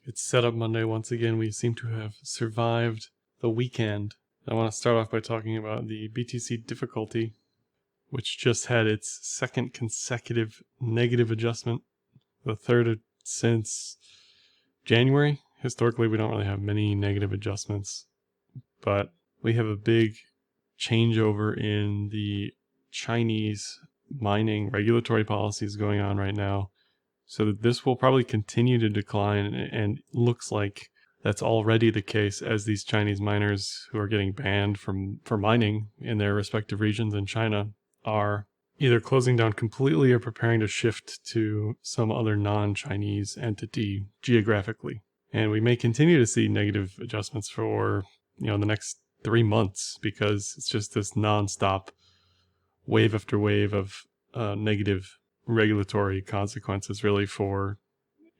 It's Setup Monday once again. We seem to have survived the weekend. I want to start off by talking about the BTC difficulty, which just had its second consecutive negative adjustment, the third since January. Historically, we don't really have many negative adjustments, but we have a big changeover in the Chinese mining regulatory policies going on right now. So this will probably continue to decline, and looks like that's already the case as these Chinese miners who are getting banned for mining in their respective regions in China are either closing down completely or preparing to shift to some other non-Chinese entity geographically. And we may continue to see negative adjustments for, the next 3 months, because it's just this nonstop wave after wave of negative regulatory consequences really for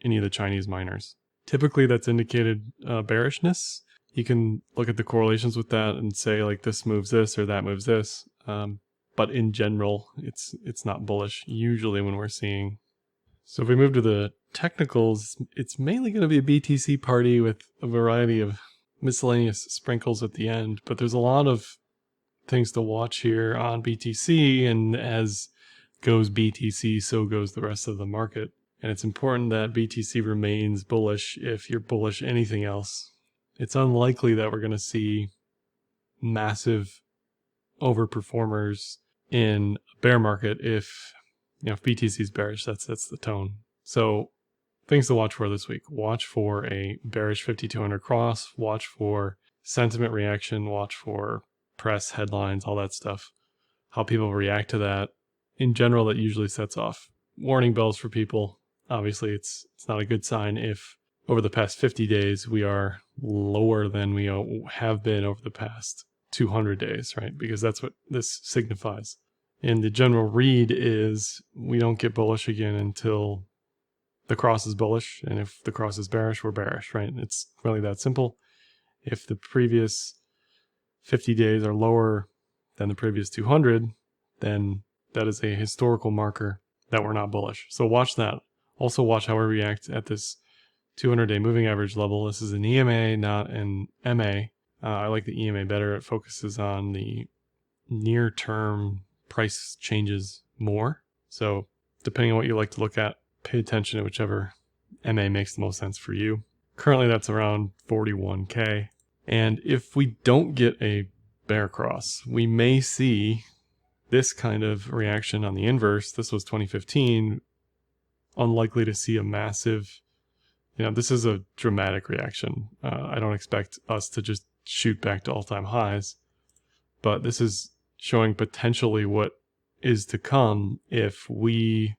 any of the Chinese miners. Typically that's indicated bearishness. You can look at the correlations with that and say like this moves this or that moves this. But in general, it's not bullish usually when we're seeing. So if we move to the technicals, it's mainly going to be a BTC party with a variety of miscellaneous sprinkles at the end, but there's a lot of things to watch here on BTC, and as goes BTC, so goes the rest of the market. And it's important that BTC remains bullish if you're bullish anything else. It's unlikely that we're going to see massive overperformers in a bear market if BTC is bearish. That's the tone. So things to watch for this week. Watch for a bearish 5200 cross. Watch for sentiment reaction. Watch for press headlines, all that stuff. How people react to that. In general, that usually sets off warning bells for people. Obviously, it's not a good sign if over the past 50 days we are lower than we have been over the past 200 days, right? Because that's what this signifies. And the general read is we don't get bullish again until the cross is bullish. And if the cross is bearish, we're bearish, right? It's really that simple. If the previous 50 days are lower than the previous 200, then that is a historical marker that we're not bullish. So watch that. Also watch how we react at this 200-day moving average level. This is an EMA, not an MA. I like the EMA better. It focuses on the near-term price changes more. So depending on what you like to look at, pay attention to whichever MA makes the most sense for you. Currently that's around 41K. And if we don't get a bear cross, we may see this kind of reaction on the inverse. This was 2015. Unlikely to see a massive, this is a dramatic reaction. I don't expect us to just shoot back to all-time highs, but this is showing potentially what is to come if we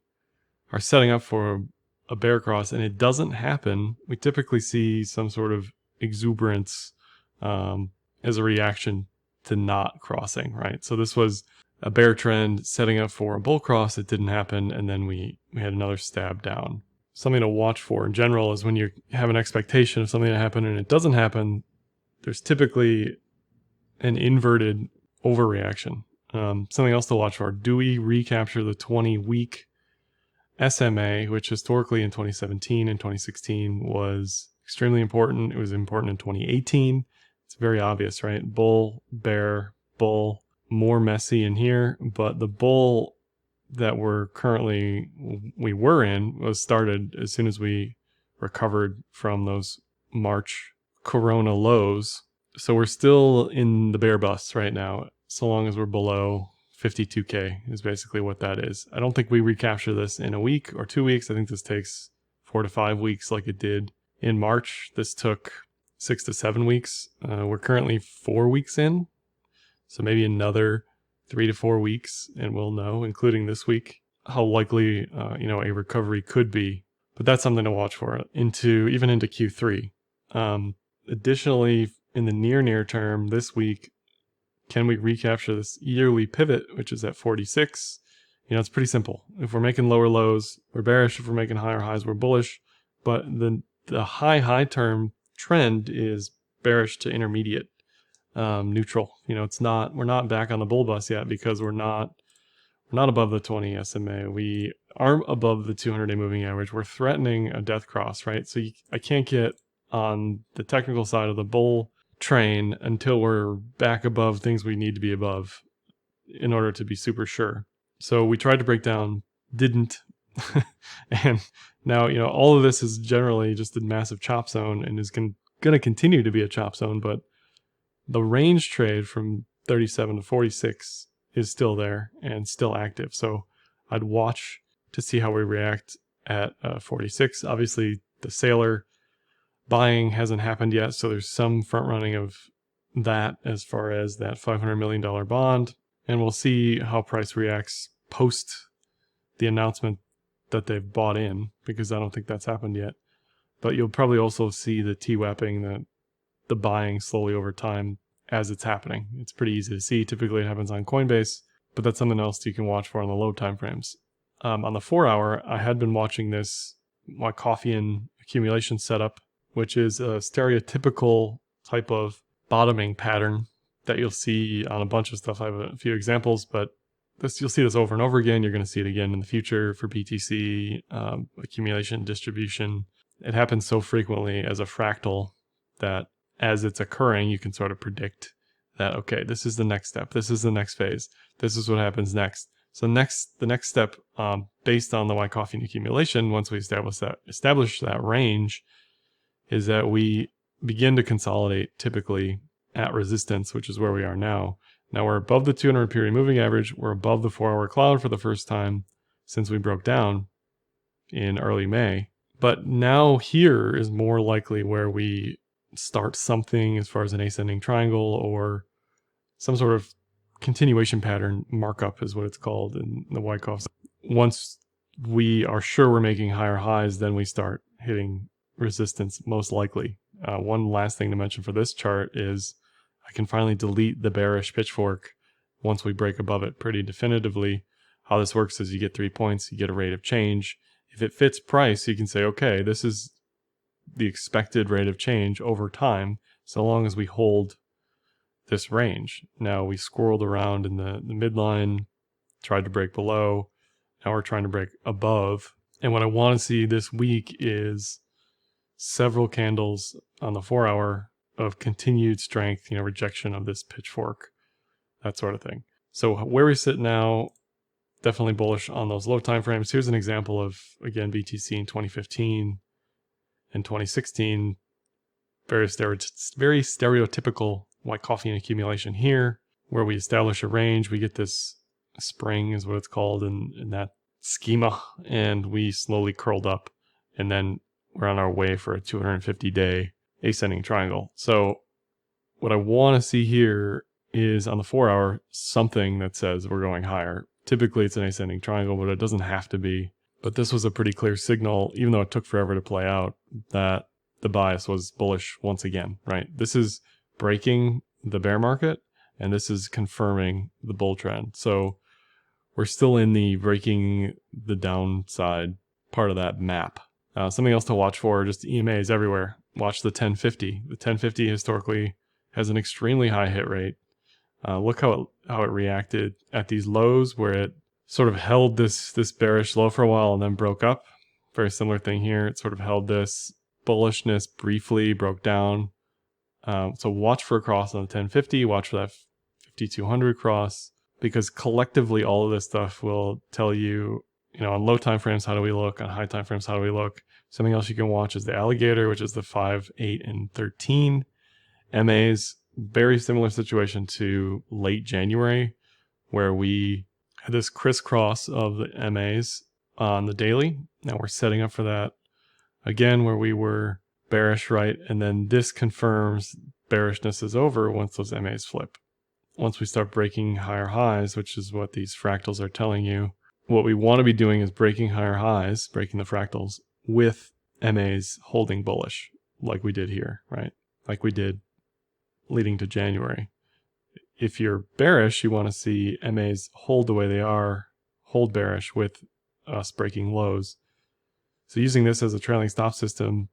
are setting up for a bear cross and it doesn't happen. We typically see some sort of exuberance as a reaction to not crossing, right? So this was a bear trend setting up for a bull cross. It didn't happen, and then we had another stab down. Something to watch for in general is when you have an expectation of something to happen and it doesn't happen, there's typically an inverted overreaction. Something else to watch for. Do we recapture the 20-week SMA, which historically in 2017 and 2016 was extremely important. It was important in 2018. It's very obvious, right? Bull, bear, bull. More messy in here, but the bull that we were in was started as soon as we recovered from those March corona lows. So we're still in the bear bust right now, so long as we're below 52K is basically what that is. I don't think we recapture this in a week or 2 weeks. I think this takes 4 to 5 weeks like it did in March. This took 6 to 7 weeks. We're currently 4 weeks in. So maybe another 3 to 4 weeks, and we'll know, including this week, how likely a recovery could be. But that's something to watch for even into Q3. Additionally, in the near term, this week, can we recapture this yearly pivot, which is at 46? It's pretty simple. If we're making lower lows, we're bearish. If we're making higher highs, we're bullish. But the high term trend is bearish to intermediate. Neutral. We're not back on the bull bus yet because we're not above the 20 SMA. We aren't above the 200-day moving average, we're threatening a death cross, right? So I can't get on the technical side of the bull train until we're back above things we need to be above in order to be super sure. So we tried to break down, didn't. And now, all of this is generally just a massive chop zone and is going to continue to be a chop zone, but the range trade from 37 to 46 is still there and still active. So I'd watch to see how we react at 46. Obviously, the sailor buying hasn't happened yet, so there's some front running of that as far as that $500 million bond. And we'll see how price reacts post the announcement that they've bought in, because I don't think that's happened yet. But you'll probably also see the TWAPing, the buying slowly over time as it's happening. It's pretty easy to see. Typically it happens on Coinbase, but that's something else you can watch for on the low time frames. On the 4 hour, I had been watching this Wyckoff accumulation setup, which is a stereotypical type of bottoming pattern that you'll see on a bunch of stuff. I have a few examples, but you'll see this over and over again. You're going to see it again in the future for BTC, accumulation, distribution. It happens so frequently as a fractal that as it's occurring, you can sort of predict that, okay, this is the next step. This is the next phase. This is what happens next. So the next step, based on the Wyckoff accumulation, once we establish that range, is that we begin to consolidate typically at resistance, which is where we are now. Now we're above the 200 period moving average. We're above the 4 hour cloud for the first time since we broke down in early May. But now here is more likely where we start something as far as an ascending triangle or some sort of continuation pattern. Markup is what it's called in the Wyckoff. Once we are sure we're making higher highs, then we start hitting resistance most likely. One last thing to mention for this chart is I can finally delete the bearish pitchfork once we break above it pretty definitively. How this works is you get 3 points, you get a rate of change. If it fits price, you can say, okay, this is the expected rate of change over time, so long as we hold this range. Now we squirreled around in the midline, tried to break below. Now we're trying to break above. And what I want to see this week is several candles on the 4 hour of continued strength, rejection of this pitchfork, that sort of thing. So where we sit now, definitely bullish on those low time frames. Here's an example of, again, BTC in 2015 and 2016. Very stereotypical Wyckoff accumulation here, where we establish a range. We get this spring is what it's called in that schema, and we slowly curled up, and then we're on our way for a 250-day ascending triangle. So what I want to see here is on the 4 hour, something that says we're going higher. Typically it's an ascending triangle, but it doesn't have to be. But this was a pretty clear signal, even though it took forever to play out, that the bias was bullish once again, right? This is breaking the bear market, and this is confirming the bull trend. So we're still in the breaking the downside part of that map. Something else to watch for, just EMAs everywhere. Watch the 1050. The 1050 historically has an extremely high hit rate. Look how it reacted at these lows, where it sort of held this bearish low for a while and then broke up. Very similar thing here. It sort of held this bullishness briefly, broke down. So watch for a cross on the 1050. Watch for that 5200 cross, because collectively all of this stuff will tell you, on low time frames, how do we look? On high time frames, how do we look? Something else you can watch is the alligator, which is the 5, 8, and 13 MAs. Very similar situation to late January, where we had this crisscross of the MAs on the daily. Now we're setting up for that again, where we were bearish, right? And then this confirms bearishness is over once those MAs flip. Once we start breaking higher highs, which is what these fractals are telling you, what we want to be doing is breaking higher highs, breaking the fractals with MAs holding bullish, like we did here, right? Like we did leading to January. If you're bearish, you want to see MAs hold the way they are, hold bearish with us breaking lows. So using this as a trailing stop system,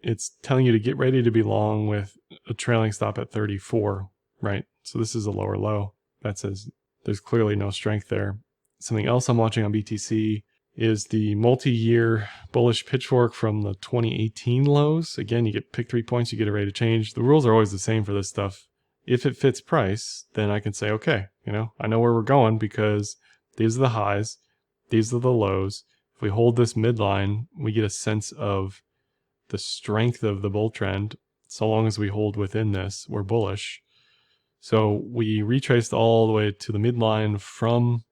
it's telling you to get ready to be long with a trailing stop at 34, right? So this is a lower low. That says there's clearly no strength there. Something else I'm watching on BTC is the multi-year bullish pitchfork from the 2018 lows. Again, you pick 3 points, you get a rate of change. The rules are always the same for this stuff. If it fits price, then I can say, okay, I know where we're going because these are the highs, these are the lows. If we hold this midline, we get a sense of the strength of the bull trend. So long as we hold within this, we're bullish. So we retraced all the way to the midline from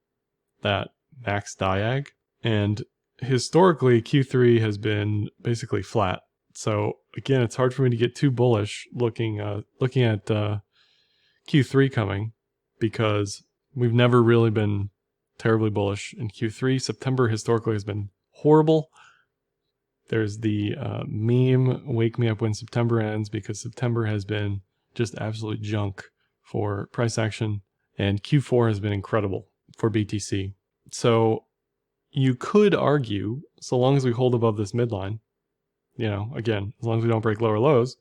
that max diag. And historically, Q3 has been basically flat. So again, it's hard for me to get too bullish looking at Q3 coming, because we've never really been terribly bullish in Q3. September historically has been horrible. There's the meme, wake me up when September ends, because September has been just absolute junk for price action, and Q4 has been incredible for BTC. So you could argue, so long as we hold above this midline, again, as long as we don't break lower lows,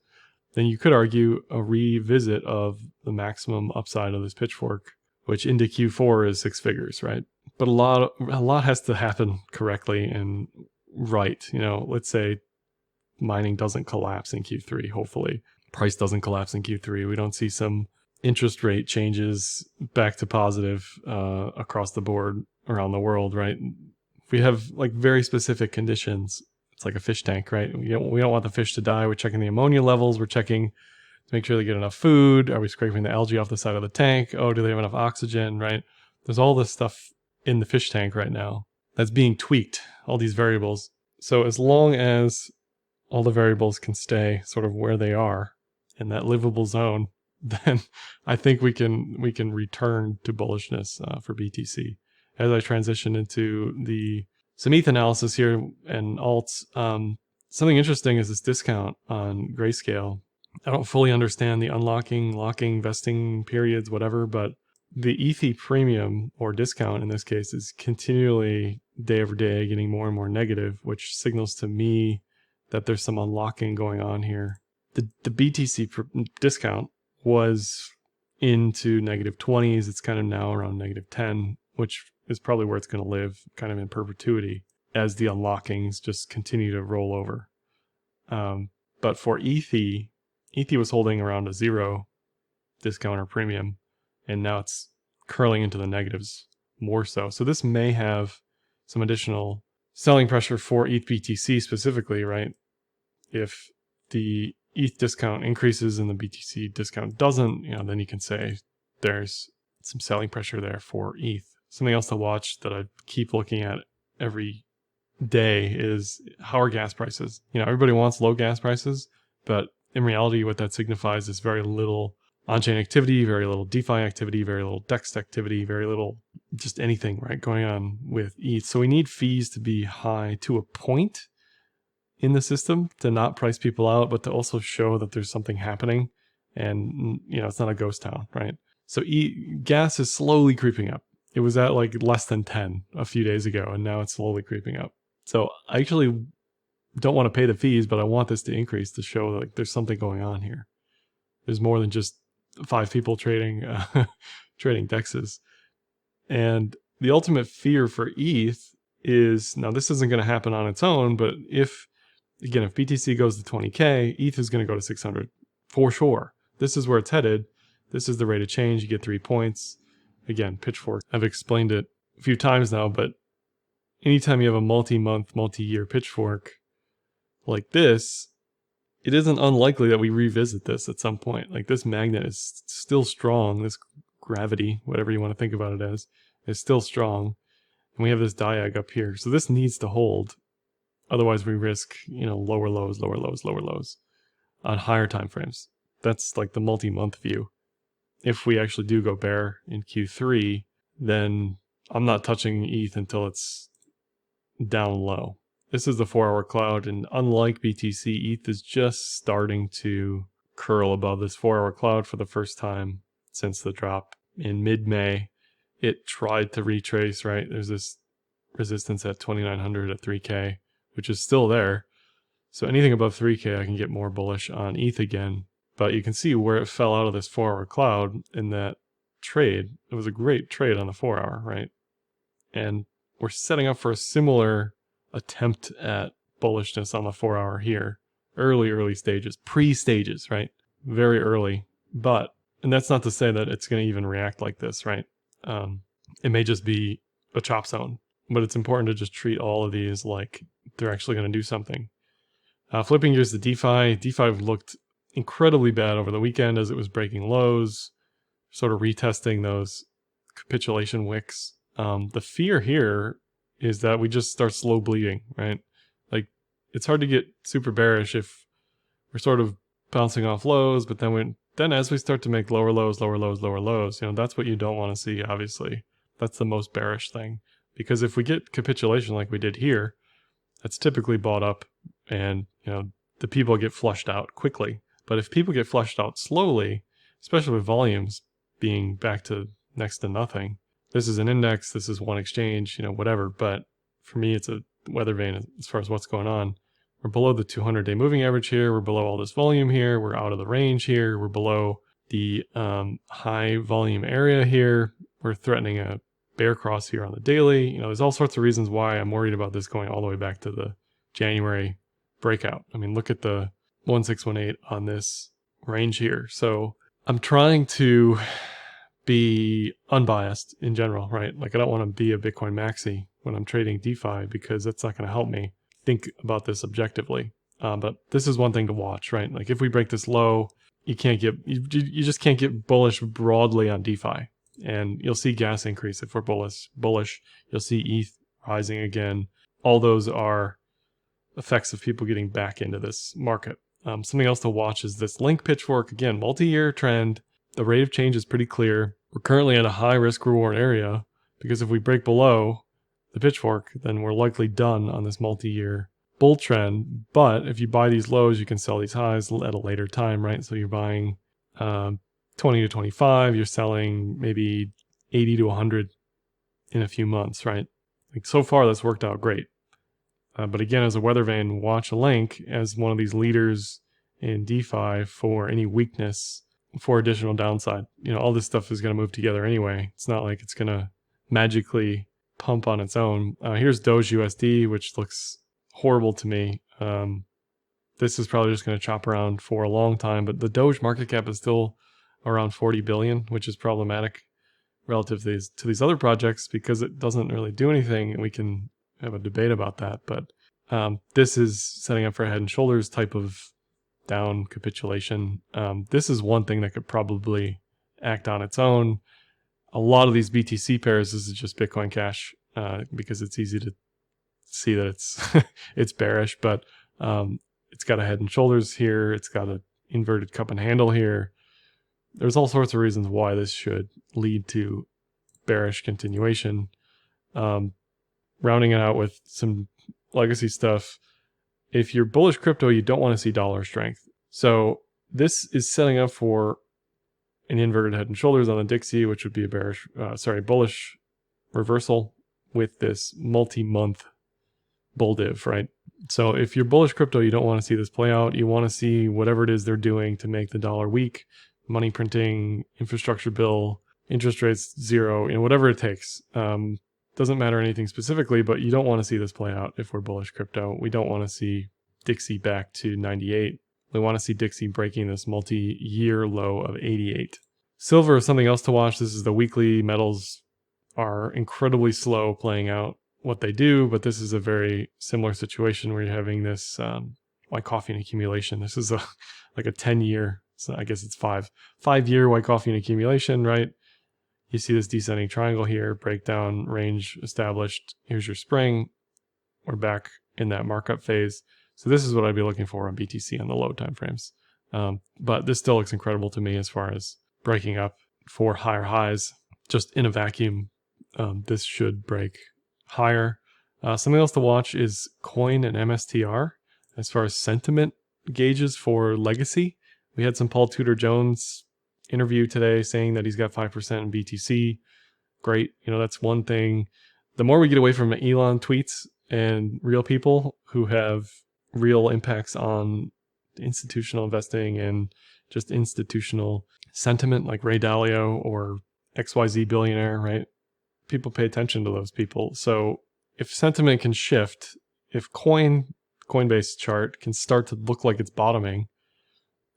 then you could argue a revisit of the maximum upside of this pitchfork, which into Q4 is 6 figures, right? But a lot has to happen correctly and right. Let's say mining doesn't collapse in Q3, hopefully. Price doesn't collapse in Q3. We don't see some interest rate changes back to positive across the board around the world, right? If we have like very specific conditions, it's like a fish tank, right? We don't want the fish to die. We're checking the ammonia levels. We're checking to make sure they get enough food. Are we scraping the algae off the side of the tank? Oh, do they have enough oxygen, right? There's all this stuff in the fish tank right now that's being tweaked, all these variables. So as long as all the variables can stay sort of where they are in that livable zone, then I think we can return to bullishness for BTC. As I transition into some ETH analysis here and alts, something interesting is this discount on Grayscale. I don't fully understand the unlocking, locking, vesting periods, whatever, but the ETH premium or discount in this case is continually day over day getting more and more negative, which signals to me that there's some unlocking going on here. The BTC discount was into negative 20s. It's kind of now around negative 10, which is probably where it's going to live kind of in perpetuity as the unlockings just continue to roll over. But for ETH was holding around a 0 discount or premium, and now it's curling into the negatives more so. So this may have some additional selling pressure for ETH-BTC specifically, right? If the ETH discount increases and the BTC discount doesn't, then you can say there's some selling pressure there for ETH. Something else to watch that I keep looking at every day is how are gas prices? Everybody wants low gas prices, but in reality, what that signifies is very little on-chain activity, very little DeFi activity, very little DEX activity, very little just anything, right, going on with ETH. So we need fees to be high to a point in the system to not price people out, but to also show that there's something happening and, it's not a ghost town, right? So gas is slowly creeping up. It was at like less than 10 a few days ago, and now it's slowly creeping up. So I actually don't want to pay the fees, but I want this to increase to show like there's something going on here. There's more than just 5 people trading trading DEXs. And the ultimate fear for ETH is, now this isn't going to happen on its own, but if BTC goes to 20K, ETH is going to go to 600 for sure. This is where it's headed. This is the rate of change. You get 3 points. Again, pitchfork. I've explained it a few times now, but anytime you have a multi-month, multi-year pitchfork like this, it isn't unlikely that we revisit this at some point. Like this magnet is still strong. This gravity, whatever you want to think about it as, is still strong. And we have this diag up here. So this needs to hold. Otherwise we risk, lower lows, lower lows, lower lows on higher time frames. That's like the multi-month view. If we actually do go bear in Q3, then I'm not touching ETH until it's down low. This is the 4-hour cloud, and unlike BTC, ETH is just starting to curl above this 4-hour cloud for the first time since the drop in mid-May. It tried to retrace, right? There's this resistance at 2,900 at 3K, which is still there. So anything above 3K, I can get more bullish on ETH again. But you can see where it fell out of this 4-hour cloud in that trade. It was a great trade on the 4-hour, right? And we're setting up for a similar attempt at bullishness on the 4-hour here. Early stages, pre-stages, right? Very early. And that's not to say that it's going to even react like this, right? It may just be a chop zone, but it's important to just treat all of these like they're actually going to do something. Flipping gears to DeFi. DeFi looked incredibly bad over the weekend as it was breaking lows, sort of retesting those capitulation wicks. The fear here is that we just start slow bleeding, right? Like, it's hard to get super bearish if we're sort of bouncing off lows, but then as we start to make lower lows, that's what you don't want to see, obviously. That's the most bearish thing. Because if we get capitulation like we did here, that's typically bought up and, the people get flushed out quickly. But if people get flushed out slowly, especially with volumes being back to next to nothing, this is an index, this is one exchange, whatever. But for me, it's a weather vane as far as what's going on. We're below the 200-day moving average here. We're below all this volume here. We're out of the range here. We're below the high volume area here. We're threatening a bear cross here on the daily. There's all sorts of reasons why I'm worried about this going all the way back to the January breakout. I mean, look at the 1618 on this range here. So I'm trying to be unbiased in general, right? Like, I don't want to be a Bitcoin maxi when I'm trading DeFi because that's not going to help me think about this objectively. But this is one thing to watch, right? Like, if we break this low, you just can't get bullish broadly on DeFi. And you'll see gas increase if we're bullish. You'll see ETH rising again. All those are effects of people getting back into this market. Something else to watch is this link pitchfork. Again, multi-year trend. The rate of change is pretty clear. We're currently at a high risk reward area because if we break below the pitchfork, then we're likely done on this multi-year bull trend. But if you buy these lows, you can sell these highs at a later time, right? So you're buying 20 to 25, you're selling maybe 80 to 100 in a few months, right? Like, so far that's worked out great. But again, as a weather vane, watch a link as one of these leaders in DeFi for any weakness, for additional downside. All this stuff is going to move together anyway. It's not like it's going to magically pump on its own. Here's Doge USD, which looks horrible to me. This is probably just going to chop around for a long time, but the Doge market cap is still around 40 billion, which is problematic relative to these other projects because it doesn't really do anything, and we can have a debate about that. But this is setting up for a head and shoulders type of down capitulation. This is one thing that could probably act on its own. A lot of these BTC pairs, this is just Bitcoin Cash because it's easy to see that it's bearish, but it's got a head and shoulders here. It's got an inverted cup and handle here. There's all sorts of reasons why this should lead to bearish continuation. Rounding it out with some legacy stuff. If you're bullish crypto, you don't want to see dollar strength. So this is setting up for an inverted head and shoulders on the Dixie, which would be a bullish reversal with this multi-month bull div, right? So if you're bullish crypto, you don't want to see this play out. You want to see whatever it is they're doing to make the dollar weak, money printing, infrastructure bill, interest rates zero, whatever it takes. Doesn't matter anything specifically, but you don't want to see this play out if we're bullish crypto. We don't want to see Dixie back to 98. We want to see Dixie breaking this multi-year low of 88. Silver is something else to watch. This is the weekly. Metals are incredibly slow playing out what they do, but this is a very similar situation where you're having this Wyckoff accumulation. This is like a 10-year, so I guess it's 5-year Wyckoff accumulation, right? You see this descending triangle here, breakdown range established. Here's your spring. We're back in that markup phase. So this is what I'd be looking for on BTC on the low time frames. But this still looks incredible to me as far as breaking up for higher highs. Just in a vacuum, this should break higher. Something else to watch is Coin and MSTR as far as sentiment gauges for legacy. We had some Paul Tudor Jones interview today saying that he's got 5% in BTC. Great. That's one thing. The more we get away from Elon tweets and real people who have real impacts on institutional investing and just institutional sentiment, like Ray Dalio or XYZ billionaire, right? People pay attention to those people. So if sentiment can shift, if Coinbase chart can start to look like it's bottoming,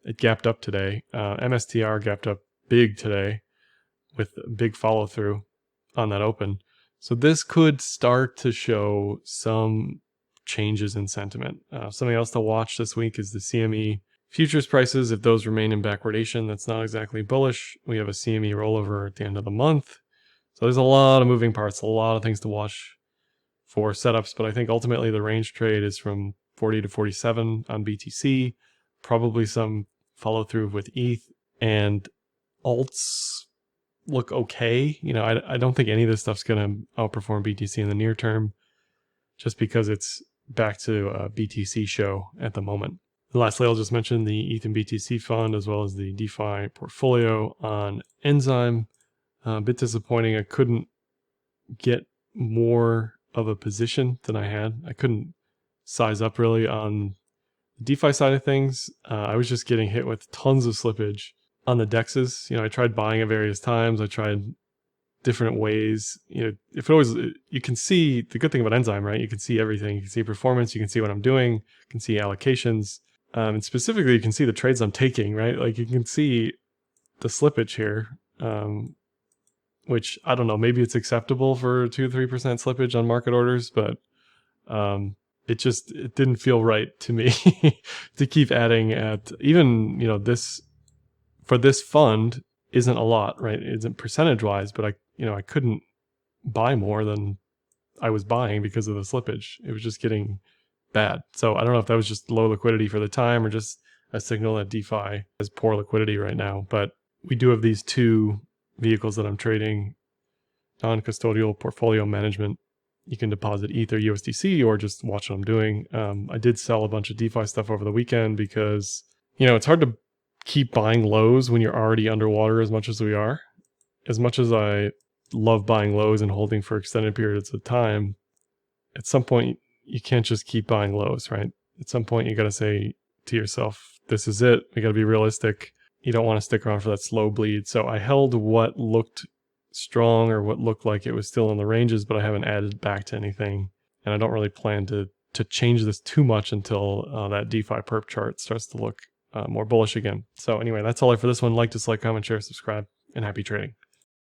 it gapped up today. MSTR gapped up big today with a big follow through on that open. So this could start to show some changes in sentiment. Something else to watch this week is the CME futures prices. If those remain in backwardation, that's not exactly bullish. We have a CME rollover at the end of the month. So there's a lot of moving parts, a lot of things to watch for setups, but I think ultimately the range trade is from 40 to 47 on BTC, probably some follow through with ETH, and alts look okay. You know, I don't think any of this stuff's going to outperform BTC in the near term, just because it's back to a BTC show at the moment. And lastly, I'll just mention the ETH and BTC fund as well as the DeFi portfolio on Enzyme. A bit disappointing. I couldn't get more of a position than I had. I couldn't size up really on the DeFi side of things. I was just getting hit with tons of slippage on the DEXs. You know, I tried buying at various times. I tried different ways. You know, if it always, you can see the good thing about Enzyme, right? You can see everything. You can see performance. You can see what I'm doing. You can see allocations. And specifically, you can see the trades I'm taking, right? Like you can see the slippage here, which I don't know, maybe it's acceptable for 2-3% slippage on market orders, but it didn't feel right to me to keep adding at even, you know, this for this fund isn't a lot, right? It isn't percentage wise, but I couldn't buy more than I was buying because of the slippage. It was just getting bad. So I don't know if that was just low liquidity for the time or just a signal that DeFi has poor liquidity right now. But we do have these two vehicles that I'm trading, non-custodial portfolio management. You can deposit ETH or USDC or just watch what I'm doing. I did sell a bunch of DeFi stuff over the weekend because, you know, it's hard to keep buying lows when you're already underwater as much as we are. As much as I love buying lows and holding for extended periods of time, at some point you can't just keep buying lows, right? At some point you got to say to yourself, this is it. We got to be realistic. You don't want to stick around for that slow bleed. So I held what looked strong or what looked like it was still in the ranges, but I haven't added back to anything. And I don't really plan to change this too much until that DeFi perp chart starts to look more bullish again. So anyway, that's all I have for this one. Like, dislike, comment, share, subscribe, and happy trading.